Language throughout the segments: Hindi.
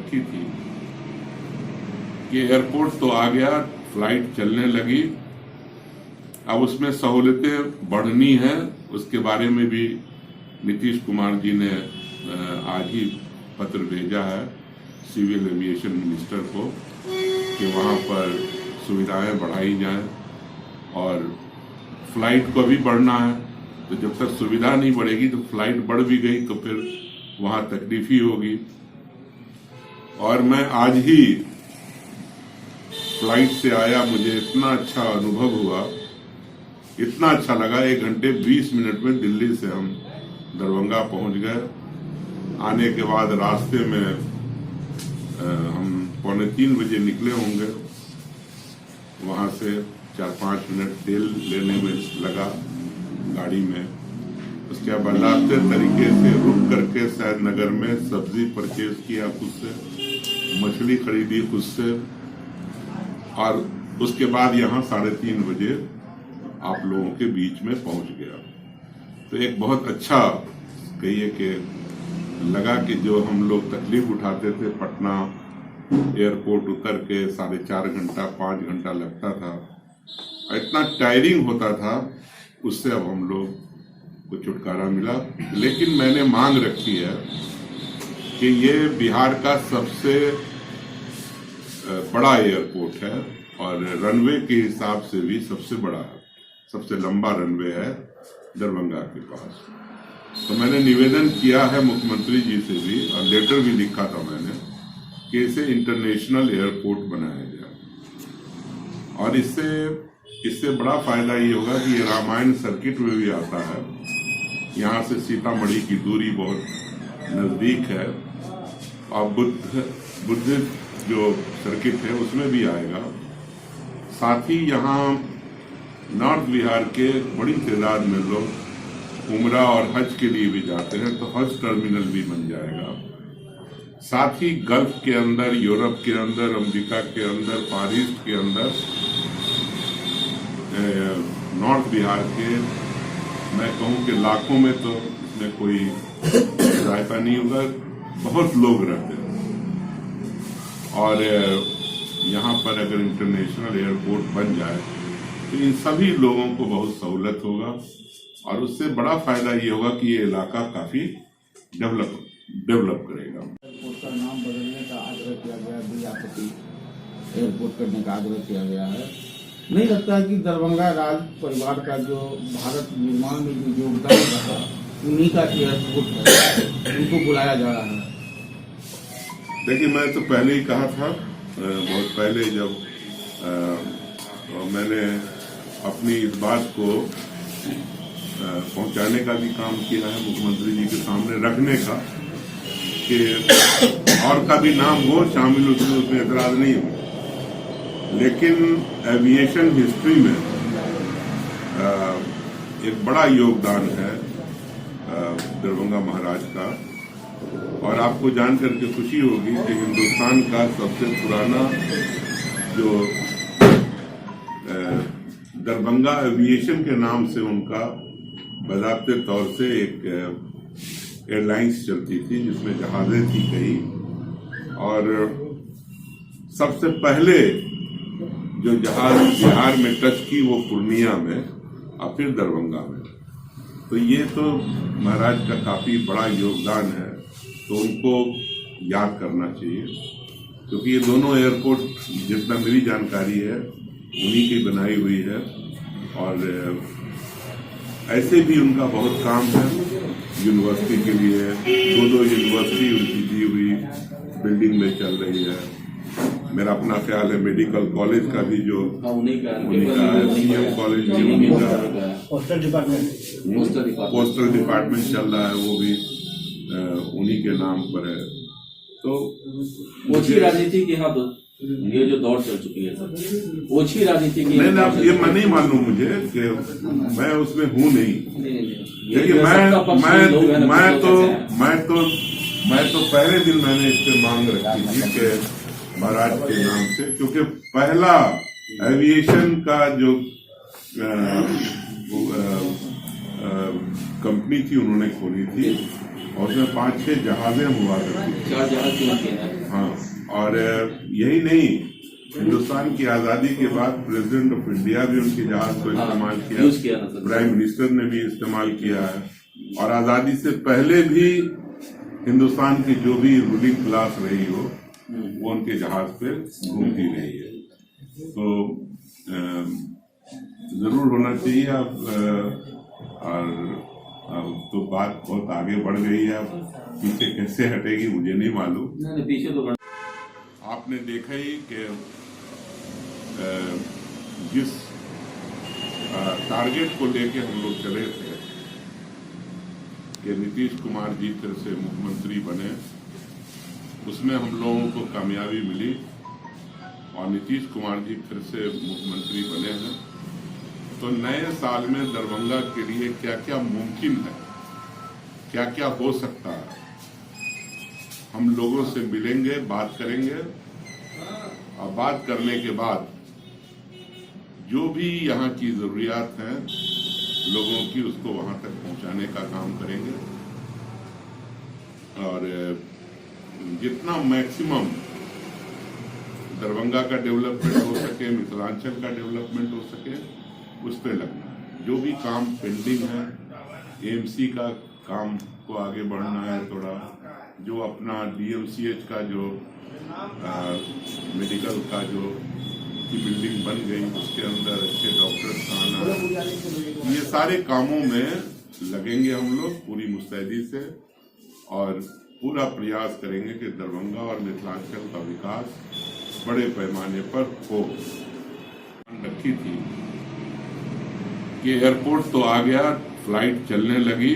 रखी थी कि एयरपोर्ट तो आ गया, फ्लाइट चलने लगी, अब उसमें सहूलियतें बढ़नी है। उसके बारे में भी नीतीश कुमार जी ने आज ही पत्र भेजा है सिविल एविएशन मिनिस्टर को कि वहाँ पर सुविधाएं बढ़ाई जाएं और फ्लाइट को भी बढ़ना है। तो जब तक सुविधा नहीं बढ़ेगी तो फ्लाइट बढ़ भी गई तो फिर वहाँ तकलीफ ही होगी। और मैं आज ही फ्लाइट से आया, मुझे इतना अच्छा अनुभव हुआ, इतना अच्छा लगा। 1 घंटे 20 मिनट में दिल्ली से हम दरभंगा पहुंच गए। आने के बाद रास्ते में हम 2:45 बजे निकले होंगे। वहां से 4-5 मिनट तेल लेने में लगा गाड़ी में। उसके बाद बदलाते तरीके से रुक करके शायद नगर में सब्जी परचेज किया खुद से, मछली खरीदी खुद से, और उसके बाद यहाँ 3:30 बजे आप लोगों के बीच में पहुंच गया। तो एक बहुत अच्छा कहिए कि लगा कि जो हम लोग तकलीफ उठाते थे, पटना एयरपोर्ट उतर के 4.5 घंटा 5 घंटा लगता था, इतना टायरिंग होता था, उससे अब हम लोग को छुटकारा मिला। लेकिन मैंने मांग रखी है कि ये बिहार का सबसे बड़ा एयरपोर्ट है और रनवे के हिसाब से भी सबसे बड़ा है, सबसे लंबा रनवे है दरभंगा के पास। तो मैंने निवेदन किया है मुख्यमंत्री जी से भी, और लेटर भी लिखा था मैंने कि इसे इंटरनेशनल एयरपोर्ट बनाया जाए। और इससे बड़ा फायदा ये होगा कि ये रामायण सर्किट में भी आता है, यहाँ से सीतामढ़ी की दूरी बहुत नजदीक है, और बुद्ध जो सर्किट है उसमें भी आएगा। साथ ही यहाँ नॉर्थ बिहार के बड़ी तादाद में लोग उमरा और हज के लिए भी जाते हैं, तो हज टर्मिनल भी बन जाएगा। साथ ही गल्फ के अंदर, यूरोप के अंदर, अमेरिका के अंदर, फार ईस्ट के अंदर नॉर्थ बिहार के मैं कहूँ कि लाखों में, तो इसमें कोई सहायता नहीं होगा, बहुत लोग रहते हैं। और यहाँ पर अगर इंटरनेशनल एयरपोर्ट बन जाए तो इन सभी लोगों को बहुत सहूलत होगा, और उससे बड़ा फायदा ये होगा कि ये इलाका काफी डेवलप करेगा। एयरपोर्ट का नाम बदलने का आग्रह किया गया, विद्यापति एयरपोर्ट करने का आग्रह किया गया है। नहीं लगता है कि दरभंगा राज परिवार का जो भारत निर्माण में जो योगदान रहा, उन्हीं का एयरपोर्ट है, उनको बुलाया जा रहा है। देखिए, मैं तो पहले ही कहा था, बहुत पहले जब मैंने अपनी इस बात को पहुंचाने का भी काम किया है, मुख्यमंत्री जी के सामने रखने का, कि और का भी नाम हो शामिल, उसमें एतराज नहीं हो। लेकिन एविएशन हिस्ट्री में एक बड़ा योगदान है दरभंगा महाराज का, और आपको जानकर के खुशी होगी कि हिंदुस्तान का सबसे पुराना जो दरभंगा एविएशन के नाम से उनका बाज़ाब्ते तौर से एक एयरलाइंस चलती थी जिसमें जहाजें थी कई, और सबसे पहले जो जहाज बिहार में टच की वो पूर्णिया में और फिर दरभंगा में। तो ये तो महाराज का काफी बड़ा योगदान है, तो उनको याद करना चाहिए, क्योंकि ये दोनों एयरपोर्ट जितना मेरी जानकारी है उन्हीं की बनाई हुई है। और ऐसे भी उनका बहुत काम है यूनिवर्सिटी के लिए, 2 यूनिवर्सिटी उनकी दी हुई बिल्डिंग में चल रही है। मेरा अपना ख्याल है मेडिकल कॉलेज का भी जो उन्हीं का है, सीएम कॉलेज भी उन्हीं का है, पोस्टल डिपार्टमेंट चल रहा है वो भी उन्हीं के नाम पर है। तो ओछी राजनीति की यहाँ ये जो दौर चल चुकी है सर, ओछी राजनीति की नहीं, आप ये मैं नहीं मालूम मुझे कि मैं उसमें हूँ नहीं। देखिए, मैं तो पहले दिन मैंने इस पे मांग रखी थी कि महाराज के नाम से, क्योंकि पहला एविएशन का जो कंपनी थी उन्होंने खोली थी, और उसमें 5-6 जहाजें हुआ करती थी। 4 जहाज क्यों किए हैं? हाँ, और यही नहीं, हिंदुस्तान की आजादी के बाद प्रेसिडेंट ऑफ इंडिया भी उनके जहाज को इस्तेमाल यूज किया ना सर। प्राइम मिनिस्टर ने भी इस्तेमाल किया है, और आजादी से पहले भी हिंदुस्तान की जो भी रूलिंग क्लास रही हो वो उनके जहाज पे घूमती रही है। तो जरूर होना चाहिए। अब तो बात बहुत आगे बढ़ गई है, पीछे कैसे हटेगी मुझे नहीं मालूम। नहीं पीछे तो आपने देखा ही कि जिस टारगेट को लेके हम लोग चले थे कि नीतीश कुमार जी फिर से मुख्यमंत्री बने, उसमें हम लोगों को कामयाबी मिली और नीतीश कुमार जी फिर से मुख्यमंत्री बने हैं। तो नए साल में दरभंगा के लिए क्या क्या मुमकिन है, क्या क्या हो सकता है, हम लोगों से मिलेंगे, बात करेंगे, और बात करने के बाद जो भी यहाँ की जरूरियात हैं लोगों की, उसको वहां तक पहुंचाने का काम करेंगे। और जितना मैक्सिमम दरभंगा का डेवलपमेंट हो सके, मिथिलांचल का डेवलपमेंट हो सके, उस पर लगना है। जो भी काम पेंडिंग है, एएमसी का काम को आगे बढ़ना है थोड़ा, जो अपना डीएमसीएच का जो मेडिकल का जो की बिल्डिंग बन गई, उसके अंदर अच्छे डॉक्टर्स आना, ये सारे कामों में लगेंगे हम लोग पूरी मुस्तैदी से, और पूरा प्रयास करेंगे कि दरभंगा और मिथिलांचल का विकास बड़े पैमाने पर हो। रखी थी कि एयरपोर्ट तो आ गया, फ्लाइट चलने लगी,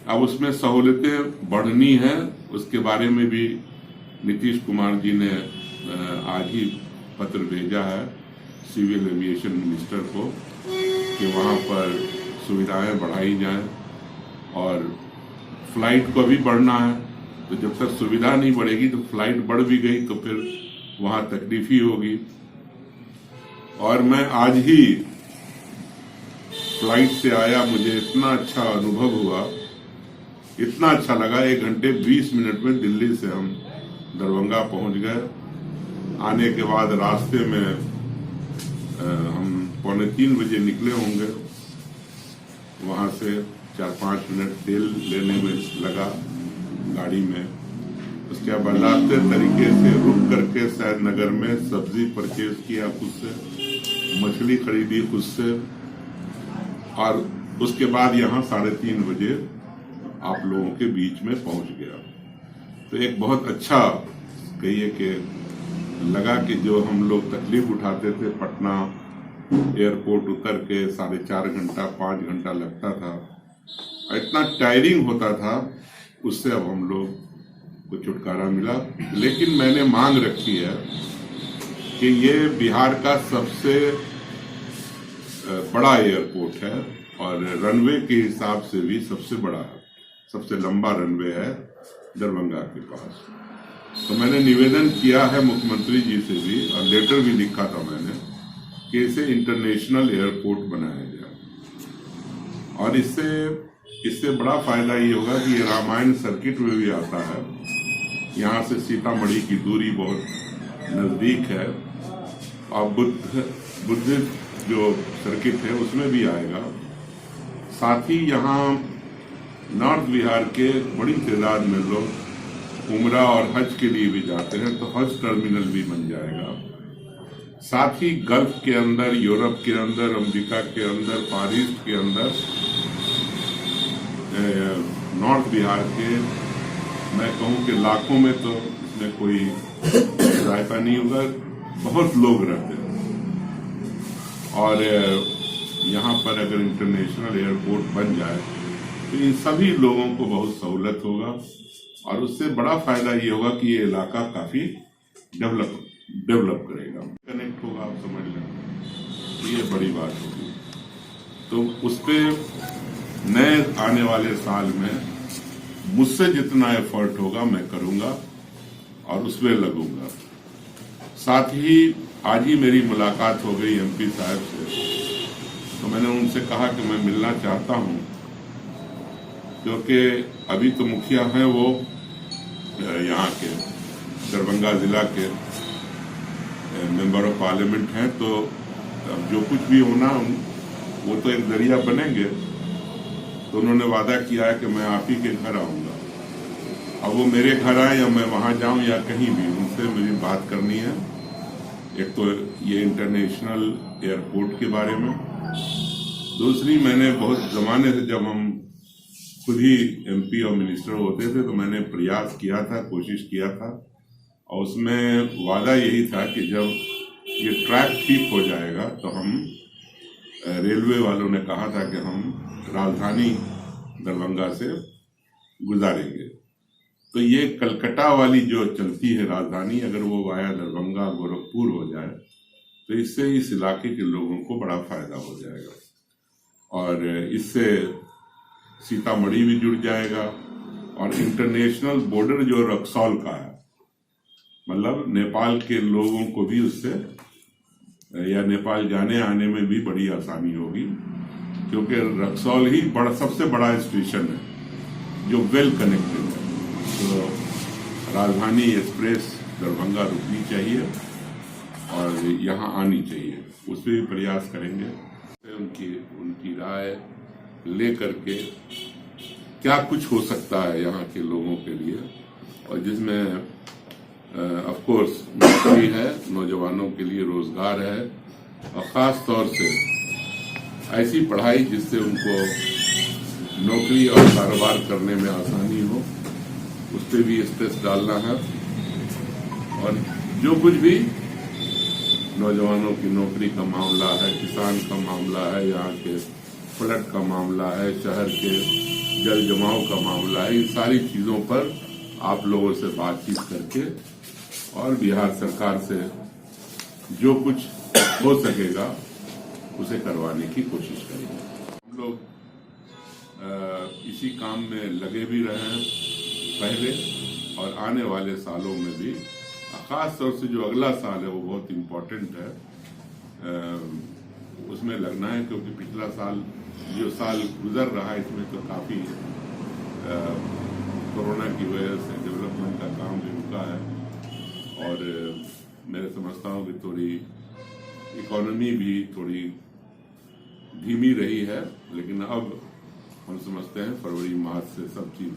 अब उसमें सहूलियतें बढ़नी है, उसके बारे में भी नीतीश कुमार जी ने आज ही पत्र भेजा है सिविल एविएशन मिनिस्टर को कि वहां पर सुविधाएं बढ़ाई जाएं, और फ्लाइट को भी बढ़ना है। तो जब तक सुविधा नहीं बढ़ेगी तो फ्लाइट बढ़ भी गई तो फिर वहां तकलीफ ही होगी। और मैं आज ही फ्लाइट से आया, मुझे इतना अच्छा अनुभव हुआ, इतना अच्छा लगा। 1 घंटे 20 मिनट में दिल्ली से हम दरभंगा पहुंच गए। आने के बाद रास्ते में हम 2:45 बजे निकले होंगे, वहां से 4-5 मिनट तेल लेने में लगा गाड़ी में। उसके बाद बदलाते तरीके से रुक करके शायद नगर में सब्जी परचेज किया खुद से, मछली खरीदी खुद से, और उसके बाद यहाँ 3:30 बजे आप लोगों के बीच में पहुंच गया। तो एक बहुत अच्छा कहिए कि लगा कि जो हम लोग तकलीफ उठाते थे, पटना एयरपोर्ट उतर के 4.5 घंटा 5 घंटा लगता था, इतना टायरिंग होता था, उससे अब हम लोग को छुटकारा मिला। लेकिन मैंने मांग रखी है कि ये बिहार का सबसे बड़ा एयरपोर्ट है और रनवे के हिसाब से भी सबसे बड़ा है, सबसे लंबा रनवे है दरभंगा के पास। तो मैंने निवेदन किया है मुख्यमंत्री जी से भी, और लेटर भी लिखा था मैंने कि इसे इंटरनेशनल एयरपोर्ट बनाया जाए। और इससे बड़ा फायदा ये होगा कि ये रामायण सर्किट में भी आता है, यहाँ से सीतामढ़ी की दूरी बहुत नजदीक है, और बुद्ध जो सर्किट है उसमें भी आएगा। साथ ही यहाँ नॉर्थ बिहार के बड़ी तादाद में लोग उमरा और हज के लिए भी जाते हैं, तो हज टर्मिनल भी बन जाएगा। साथ ही गल्फ के अंदर, यूरोप के अंदर, अमेरिका के अंदर, फार ईस्ट के अंदर नॉर्थ बिहार के मैं कहूँ कि लाखों में, तो इसमें कोई जायका नहीं होगा, बहुत लोग रहते हैं। और यहाँ पर अगर इंटरनेशनल एयरपोर्ट बन जाए तो इन सभी लोगों को बहुत सहूलत होगा, और उससे बड़ा फायदा ये होगा कि ये इलाका काफी डेवलप करेगा, कनेक्ट होगा, आप समझ लें, तो ये बड़ी बात होगी। तो उस पर नए आने वाले साल में मुझसे जितना एफर्ट होगा मैं करूंगा और उसमें लगूंगा। साथ ही आज ही मेरी मुलाकात हो गई एमपी साहब से, तो मैंने उनसे कहा कि मैं मिलना चाहता हूं, क्योंकि अभी तो मुखिया हैं वो यहाँ के दरभंगा जिला के मेंबर ऑफ पार्लियामेंट हैं, तो अब जो कुछ भी होना वो तो एक जरिया बनेंगे। तो उन्होंने वादा किया है कि मैं आप ही के घर आऊंगा। अब वो मेरे घर आए या मैं वहां जाऊं या कहीं भी, उनसे मुझे बात करनी है। एक तो ये इंटरनेशनल एयरपोर्ट के बारे में, दूसरी मैंने बहुत जमाने से जब हम खुद ही एमपी और मिनिस्टर होते थे तो मैंने प्रयास किया था, कोशिश किया था, और उसमें वादा यही था कि जब ये ट्रैक ठीक हो जाएगा तो हम रेलवे वालों ने कहा था कि हम राजधानी दरभंगा से गुजारेंगे। तो ये कलकत्ता वाली जो चलती है राजधानी, अगर वो वाया दरभंगा गोरखपुर हो जाए तो इससे इस इलाके के लोगों को बड़ा फायदा हो जाएगा, और इससे सीतामढ़ी भी जुड़ जाएगा। और इंटरनेशनल बॉर्डर जो रक्सौल का है, मतलब नेपाल के लोगों को भी उससे या नेपाल जाने आने में भी बड़ी आसानी होगी, क्योंकि रक्सौल ही सबसे बड़ा स्टेशन है जो वेल कनेक्टेड है। तो राजधानी एक्सप्रेस दरभंगा रुकनी चाहिए और यहाँ आनी चाहिए, उस पर भी प्रयास करेंगे। उनकी राय ले करके क्या कुछ हो सकता है यहाँ के लोगों के लिए, और जिसमें ऑफ कोर्स नौकरी है, नौजवानों के लिए रोजगार है, और खास तौर से ऐसी पढ़ाई जिससे उनको नौकरी और कारोबार करने में आसानी हो, उस पर भी स्ट्रेस डालना है। और जो कुछ भी नौजवानों की नौकरी का मामला है, किसान का मामला है, यहाँ के फ्लड का मामला है, शहर के जल जमाव का मामला है, इन सारी चीजों पर आप लोगों से बातचीत करके और बिहार सरकार से जो कुछ हो सकेगा उसे करवाने की कोशिश करेंगे। हम लोग इसी काम में लगे भी रहे हैं पहले, और आने वाले सालों में भी, खास तौर से जो अगला साल है वो बहुत इम्पोर्टेंट है, उसमें लगना है, क्योंकि पिछला साल जो साल गुजर रहा है इसमें तो काफी कोरोना की वजह से डेवलपमेंट का काम भी रुका है, और मैं समझता हूँ कि थोड़ी इकोनॉमी भी थोड़ी धीमी रही है। लेकिन अब हम समझते हैं फरवरी मार्च से सब चीज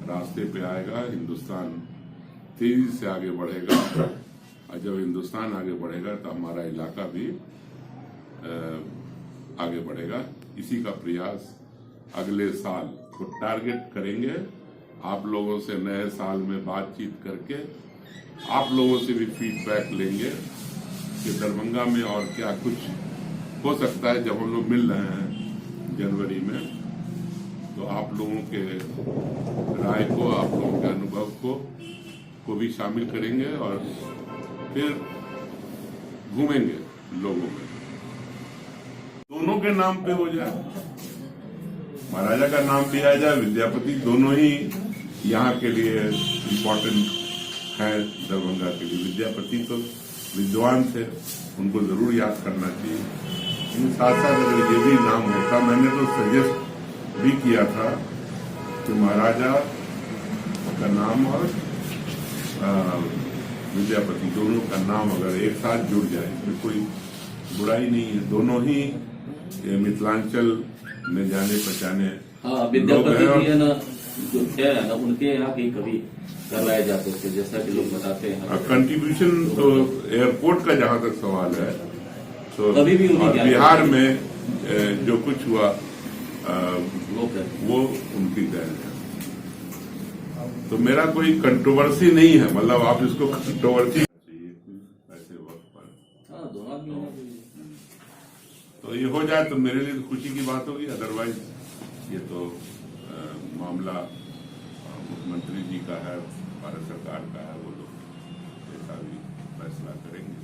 रास्ते पे आएगा, हिंदुस्तान तेजी से आगे बढ़ेगा, और जब हिंदुस्तान आगे बढ़ेगा तो हमारा इलाका भी आगे बढ़ेगा। इसी का प्रयास अगले साल को टारगेट करेंगे। आप लोगों से नए साल में बातचीत करके आप लोगों से भी फीडबैक लेंगे कि दरभंगा में और क्या कुछ हो सकता है। जब हम लोग मिल रहे हैं जनवरी में, तो आप लोगों के राय को, आप लोगों के अनुभव को भी शामिल करेंगे, और फिर घूमेंगे लोगों में। दोनों के नाम पे हो जाए, महाराजा का नाम लिया जाए, विद्यापति, दोनों ही यहाँ के लिए इम्पोर्टेंट है, दरभंगा के लिए। विद्यापति तो विद्वान थे, उनको जरूर याद करना चाहिए। इन साथ साथ अगर ये भी नाम होता, मैंने तो सजेस्ट भी किया था कि महाराजा का नाम और विद्यापति दोनों का नाम अगर एक साथ जुड़ जाए तो कोई बुराई नहीं है। दोनों ही मिथिलांचल में जाने पहचाने विद्यापति भी है ना, जो थे ना, उनके यहाँ के कभी करवाए जाते थे, जैसा कि लोग बताते हैं। कंट्रीब्यूशन तो एयरपोर्ट का जहाँ तक सवाल है, तो अभी भी बिहार में जो कुछ हुआ वो उनकी देन है। तो मेरा कोई कंट्रोवर्सी नहीं है, मतलब आप इसको कंट्रोवर्सी चाहिए ऐसे वक्त पर। तो ये हो जाए तो मेरे लिए तो खुशी की बात होगी। अदरवाइज ये तो मामला मुख्यमंत्री जी का है, भारत सरकार का है, वो लोग ऐसा भी फैसला करेंगे।